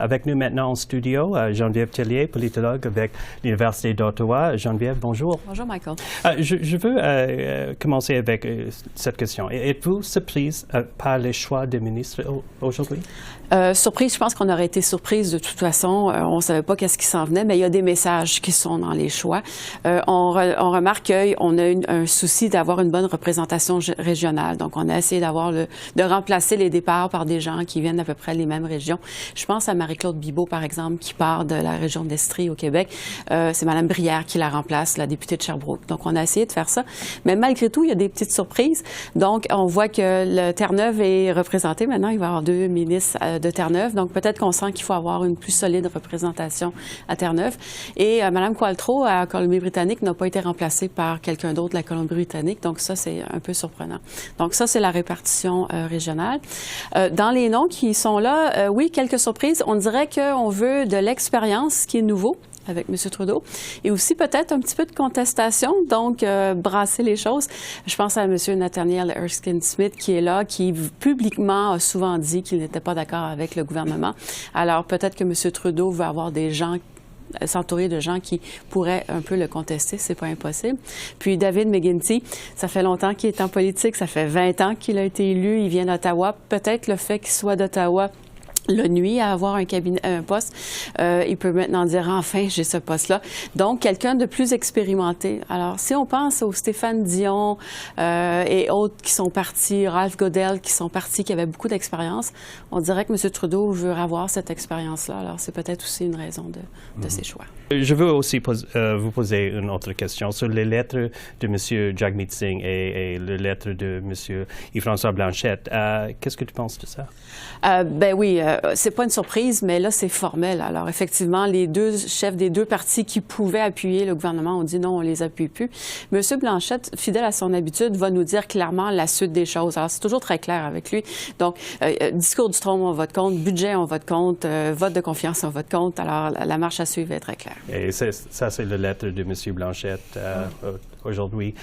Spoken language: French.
Avec nous maintenant en studio, Geneviève Tellier, politologue avec l'Université d'Ottawa. Geneviève, bonjour. Bonjour, Michael. Je veux commencer avec cette question. Êtes-vous surprise par les choix des ministres aujourd'hui? Surprise, je pense qu'on aurait été surprise de toute façon. On ne savait pas qu'est-ce qui s'en venait, mais il y a des messages qui sont dans les choix. On remarque qu'on a un souci d'avoir une bonne représentation régionale. Donc, on a essayé de remplacer les départs par des gens qui viennent d'à peu près les mêmes régions. Je pense à Marie-Claude Bibeau, par exemple, qui part de la région d'Estrie au Québec. C'est Mme Brière qui la remplace, la députée de Sherbrooke. Donc, on a essayé de faire ça. Mais malgré tout, il y a des petites surprises. Donc, on voit que le Terre-Neuve est représenté. Maintenant, il va y avoir 2 ministres de Terre-Neuve. Donc, peut-être qu'on sent qu'il faut avoir une plus solide représentation à Terre-Neuve. Et Mme Qualtrough, à Colombie-Britannique, n'a pas été remplacée par quelqu'un d'autre de la Colombie-Britannique. Donc, ça, c'est un peu surprenant. Donc, ça, c'est la répartition régionale. Dans les noms qui sont là, oui, quelques surprises. On dirait qu'on veut de l'expérience, ce qui est nouveau avec M. Trudeau, et aussi peut-être un petit peu de contestation, donc brasser les choses. Je pense à M. Nathaniel Erskine-Smith qui est là, qui publiquement a souvent dit qu'il n'était pas d'accord avec le gouvernement. Alors peut-être que M. Trudeau veut avoir des gens s'entourer de gens qui pourraient un peu le contester, c'est pas impossible. Puis David McGuinty, ça fait longtemps qu'il est en politique, ça fait 20 ans qu'il a été élu, il vient d'Ottawa. Peut-être le fait qu'il soit d'Ottawa le nuit à avoir un poste. Il peut maintenant dire « enfin, j'ai ce poste-là ». Donc, quelqu'un de plus expérimenté. Alors, si on pense aux Stéphane Dion et autres qui sont partis, Ralph Goodale qui sont partis, qui avaient beaucoup d'expérience, on dirait que M. Trudeau veut avoir cette expérience-là. Alors, c'est peut-être aussi une raison de ses choix. Je veux aussi vous poser une autre question sur les lettres de M. Jagmeet Singh et les lettres de M. Yves-François Blanchet. Qu'est-ce que tu penses de ça? Ben oui, c'est pas une surprise, mais là, c'est formel. Alors, effectivement, les deux chefs des deux partis qui pouvaient appuyer le gouvernement ont dit non, on les appuie plus. M. Blanchet, fidèle à son habitude, va nous dire clairement la suite des choses. Alors, c'est toujours très clair avec lui. Donc, discours du trône, on vote contre. Budget, on vote contre. Vote de confiance, on vote contre. Alors, la marche à suivre est très claire. Et ça, c'est la lettre de M. Blanchet aujourd'hui.